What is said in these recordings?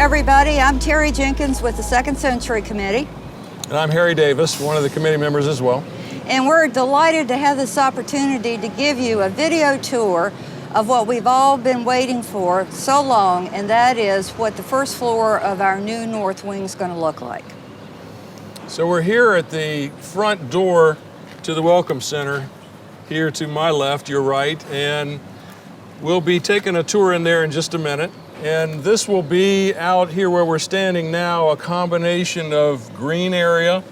everybody, I'm Terry Jenkins with the Second Century Committee. And I'm Harry Davis, one of the committee members as well. And we're delighted to have this opportunity to give you a video tour of what we've all been waiting for so long, and that is what the first floor of our new north wing is going to look like. So we're here at the front door to the Welcome Center, here to my left, your right, and we'll be taking a tour in there in just a minute. And this will be out here where we're standing now, a combination of green area,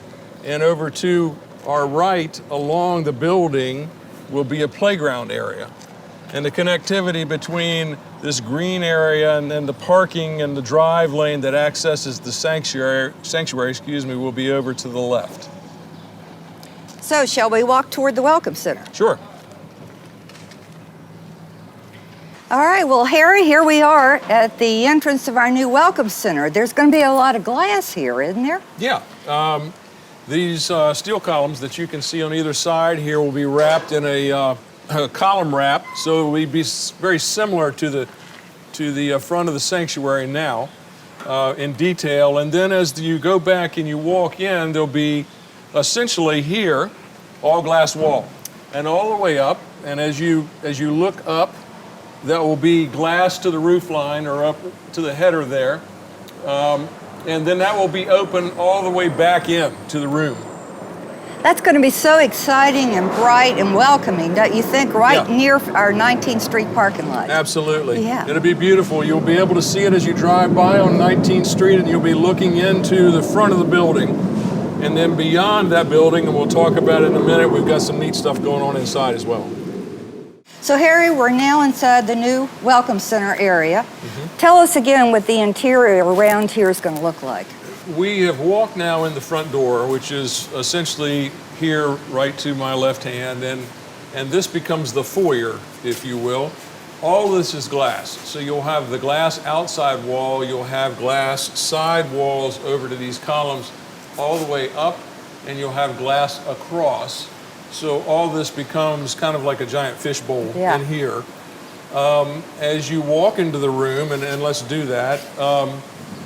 and over to our right along the building will be a playground area. And the connectivity between this green area and then the parking and the drive lane that accesses the sanctuary, will be over to the left. So shall we walk toward the Welcome Center? Sure. All right, well, Harry, here we are at the entrance of our new Welcome Center. There's going to be a lot of glass here, isn't there? Yeah. These steel columns that you can see on either side here will be wrapped in a column wrap, so it will be very similar to the front of the sanctuary now in detail. And then as you go back and you walk in, there'll be essentially here all glass wall and all the way up. And as you look up, that will be glass to the roof line or up to the header there. And then that will be open all the way back in to the room. That's going to be so exciting and bright and welcoming, don't you think, right near our 19th Street parking lot? Absolutely. Yeah. It'll be beautiful. You'll be able to see it as you drive by on 19th Street, and you'll be looking into the front of the building. And then beyond that building, and we'll talk about it in a minute, we've got some neat stuff going on inside as well. So, Harry, we're now inside the new Welcome Center area. Tell us again what the interior around here is going to look like. We have walked now in the front door, which is essentially here right to my left hand, and this becomes the foyer, if you will. All this is glass. So you'll have the glass outside wall, you'll have glass side walls over to these columns all the way up, and you'll have glass across. So all this becomes kind of like a giant fishbowl in here. As you walk into the room, and let's do that,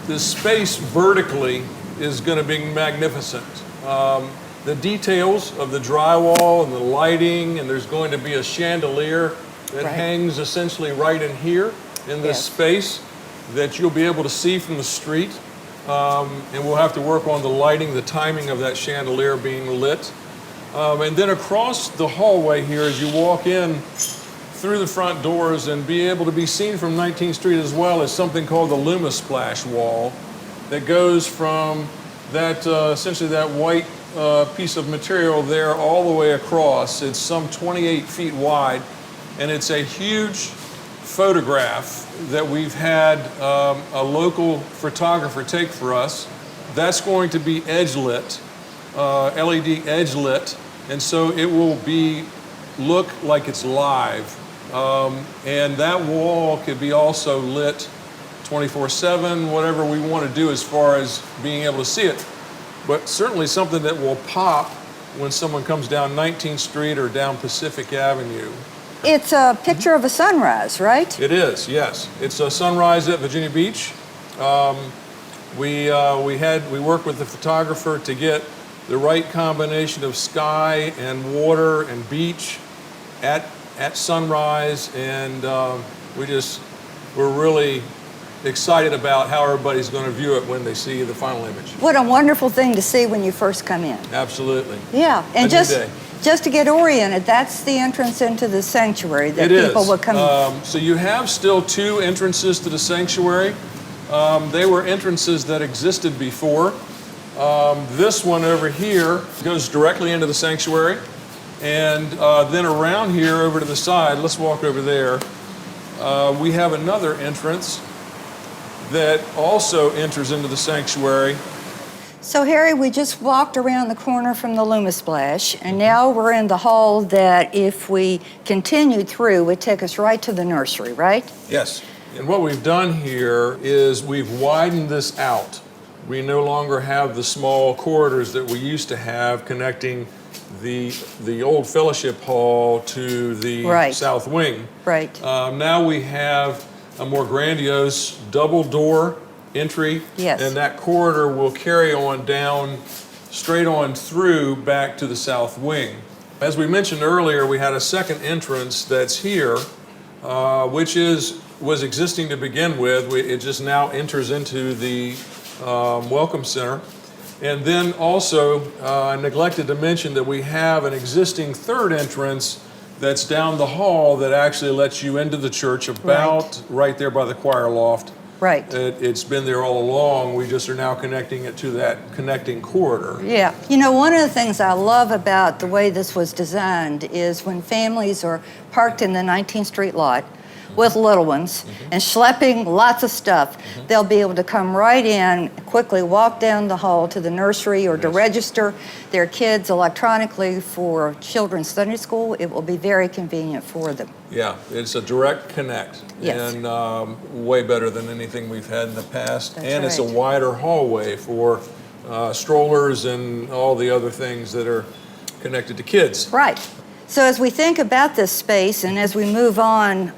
the space vertically is going to be magnificent. The details of the drywall and the lighting, and there's going to be a chandelier that hangs essentially right in here in this space that you'll be able to see from the street. And we'll have to work on the lighting, the timing of that chandelier being lit. And then across the hallway here, as you walk in through the front doors and be able to be seen from 19th Street as well, is something called the Lumisplash wall that goes from that essentially that white piece of material there all the way across. It's some 28 feet wide, and it's a huge photograph that we've had a local photographer take for us. That's going to be edge lit, LED edge lit, and so it will look like it's live. And that wall could be also lit 24/7, whatever we want to do as far as being able to see it. But certainly something that will pop when someone comes down 19th Street or down Pacific Avenue. It's a picture of a sunrise, right? It is, yes. It's a sunrise at Virginia Beach. We worked with the photographer to get the right combination of sky and water and beach at sunrise, and we're really excited about how everybody's going to view it when they see the final image. What a wonderful thing to see when you first come in. Absolutely. Yeah, and just to get oriented, that's the entrance into the sanctuary that people would come in. So you have still two entrances to the sanctuary. They were entrances that existed before. This one over here goes directly into the sanctuary. And then around here over to the side, let's walk over there, we have another entrance that also enters into the sanctuary. So, Harry, we just walked around the corner from the Lumisplash, and now we're in the hall that, if we continued through, would take us right to the nursery, right? Yes. And what we've done here is we've widened this out. We no longer have the small corridors that we used to have connecting the old fellowship hall to the south wing. Right. Now we have a more grandiose double door entry. Yes. And that corridor will carry on down, straight on through back to the south wing. As we mentioned earlier, we had a second entrance that's here, which was existing to begin with. It just now enters into the Welcome Center. And then also, I neglected to mention that we have an existing third entrance that's down the hall that actually lets you into the church about right there by the choir loft. Right. It's been there all along. We just are now connecting it to that connecting corridor. Yeah. You know, one of the things I love about the way this was designed is when families are parked in the 19th Street lot with little ones and schlepping lots of stuff, they'll be able to come right in, quickly walk down the hall to the nursery or to register their kids electronically for children's Sunday school. It will be very convenient for them. Yeah, it's a direct connect. Yes. And way better than anything we've had in the past. That's and it's a right. wider hallway for strollers and all the other things that are connected to kids. Right. So as we think about this space and as we move on,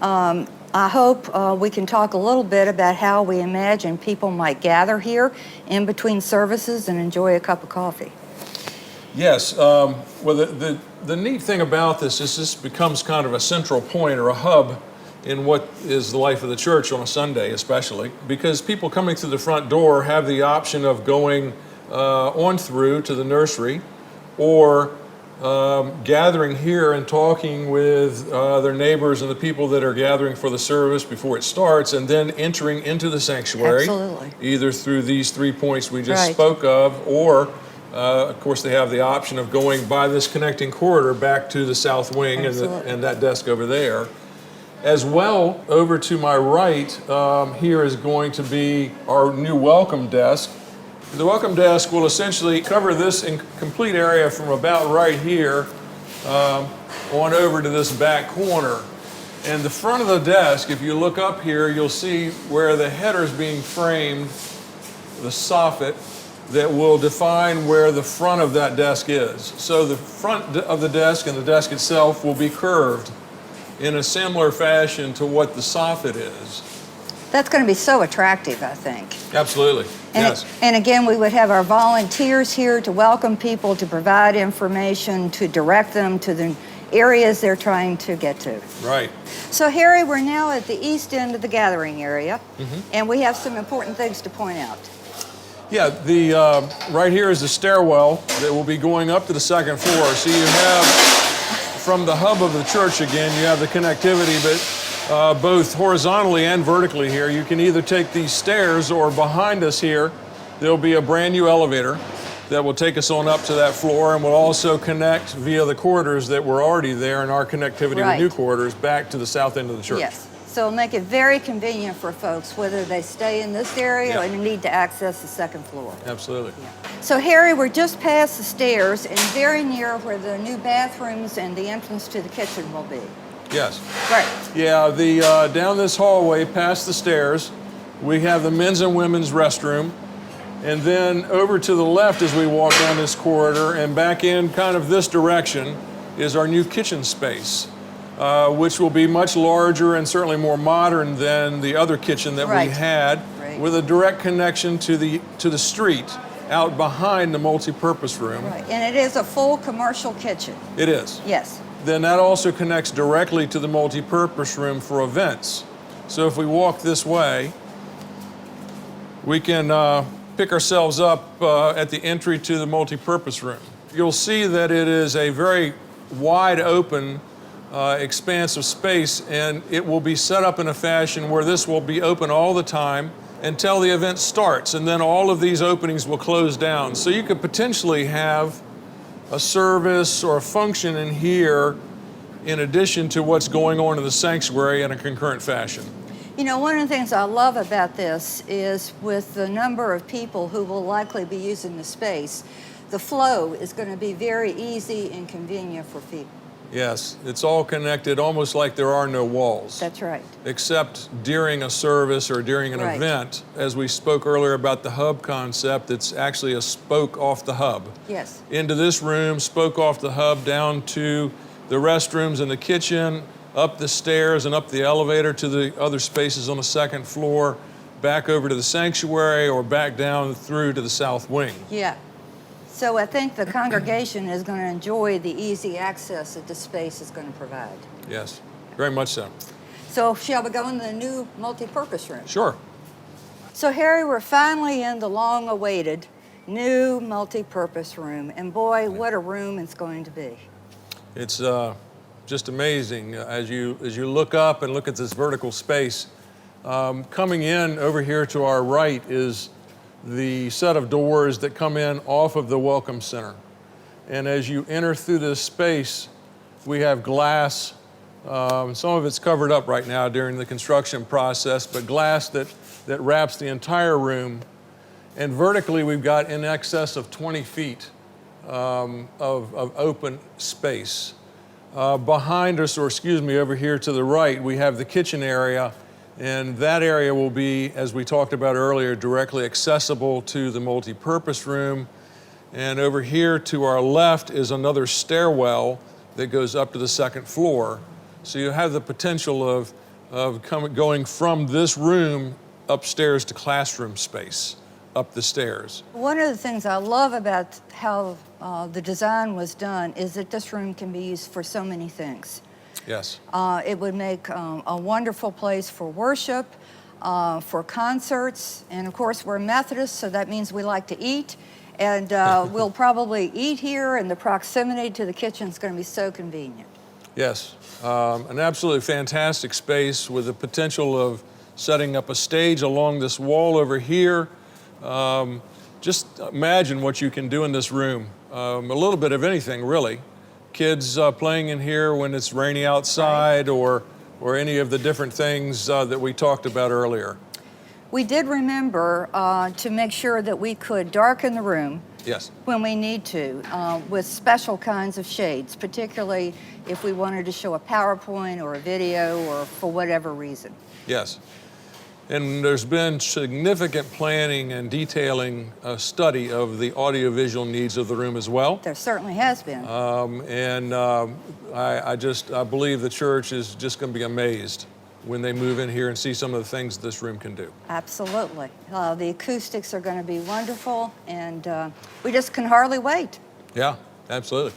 I hope we can talk a little bit about how we imagine people might gather here in between services and enjoy a cup of coffee. Yes. Well, the neat thing about this is this becomes kind of a central point or a hub in what is the life of the church on a Sunday, especially, because people coming through the front door have the option of going on through to the nursery or gathering here and talking with their neighbors and the people that are gathering for the service before it starts, and then entering into the sanctuary. Absolutely. Either through these 3 points we just Right. spoke of, or of course they have the option of going by this connecting corridor back to the south wing and that desk over there. As well, over to my right, here is going to be our new welcome desk. The welcome desk will essentially cover this complete area from about right here on over to this back corner. And the front of the desk, if you look up here, you'll see where the header is being framed, the soffit that will define where the front of that desk is. So the front of the desk and the desk itself will be curved in a similar fashion to what the soffit is. That's going to be so attractive, I think. Absolutely, yes. And again, we would have our volunteers here to welcome people, to provide information, to direct them to the areas they're trying to get to. Right. So Harry, we're now at the east end of the gathering area, and we have some important things to point out. Yeah, right here is the stairwell that will be going up to the second floor. So you have, from the hub of the church again, you have the connectivity, but both horizontally and vertically here. You can either take these stairs, or behind us here, there'll be a brand new elevator that will take us on up to that floor, and will also connect via the corridors that were already there in our connectivity with new corridors back to the south end of the church. Yes, so it'll make it very convenient for folks, whether they stay in this area or need to access the second floor. Absolutely. So Harry, we're just past the stairs and very near where the new bathrooms and the entrance to the kitchen will be. Yes. Right. Yeah, down this hallway past the stairs, we have the men's and women's restroom. And then over to the left as we walk down this corridor and back in kind of this direction is our new kitchen space, which will be much larger and certainly more modern than the other kitchen that we had, with a direct connection to the street out behind the multi-purpose room. Right, and it is a full commercial kitchen. It is. Yes. Then that also connects directly to the multi-purpose room for events. So if we walk this way, we can pick ourselves up at the entry to the multi-purpose room. You'll see that it is a very wide open expanse of space, and it will be set up in a fashion where this will be open all the time until the event starts, and then all of these openings will close down. So you could potentially have a service or a function in here in addition to what's going on in the sanctuary in a concurrent fashion. You know, one of the things I love about this is with the number of people who will likely be using the space, the flow is going to be very easy and convenient for people. Yes, it's all connected almost like there are no walls. That's right. Except during a service or during an event. As we spoke earlier about the hub concept, it's actually a spoke off the hub. Yes. Into this room, spoke off the hub, down to the restrooms and the kitchen, up the stairs and up the elevator to the other spaces on the second floor, back over to the sanctuary or back down through to the south wing. Yeah. So I think the congregation is going to enjoy the easy access that this space is going to provide. Yes, very much so. So shall we go in the new multi-purpose room? Sure. So Harry, we're finally in the long-awaited new multi-purpose room. And boy, what a room it's going to be. It's just amazing as you look up and look at this vertical space. Coming in over here to our right is the set of doors that come in off of the Welcome Center. And as you enter through this space, we have glass. Some of it's covered up right now during the construction process, but glass that wraps the entire room. And vertically, we've got in excess of 20 feet of open space. Behind us, or excuse me, over here to the right, we have the kitchen area, and that area will be, as we talked about earlier, directly accessible to the multi-purpose room. And over here to our left is another stairwell that goes up to the second floor. So you have the potential of going from this room upstairs to classroom space, up the stairs. One of the things I love about how the design was done is that this room can be used for so many things. Yes. It would make a wonderful place for worship, for concerts, and of course we're Methodists, so that means we like to eat, and we'll probably eat here, and the proximity to the kitchen is going to be so convenient. Yes, an absolutely fantastic space with the potential of setting up a stage along this wall over here. Just imagine what you can do in this room. A little bit of anything, really. Kids playing in here when it's rainy outside, or any of the different things that we talked about earlier. We did remember to make sure that we could darken the room. Yes. When we need to, with special kinds of shades, particularly if we wanted to show a PowerPoint or a video or for whatever reason. Yes. And there's been significant planning and detailing study of the audiovisual needs of the room as well. There certainly has been. I believe the church is just going to be amazed when they move in here and see some of the things this room can do. Absolutely. The acoustics are going to be wonderful, and we just can hardly wait. Yeah, absolutely.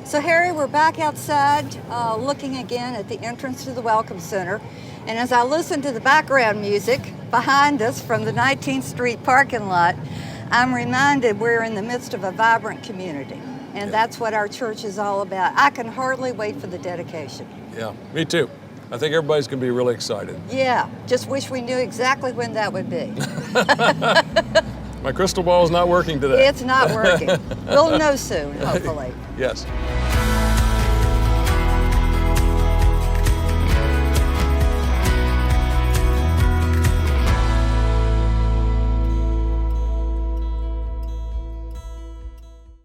So Harry, we're back outside looking again at the entrance to the Welcome Center. And as I listen to the background music behind us from the 19th Street parking lot, I'm reminded we're in the midst of a vibrant community. And that's what our church is all about. I can hardly wait for the dedication. Yeah, me too. I think everybody's going to be really excited. Yeah, just wish we knew exactly when that would be. My crystal ball is not working today. It's not working. We'll know soon, hopefully. Yes.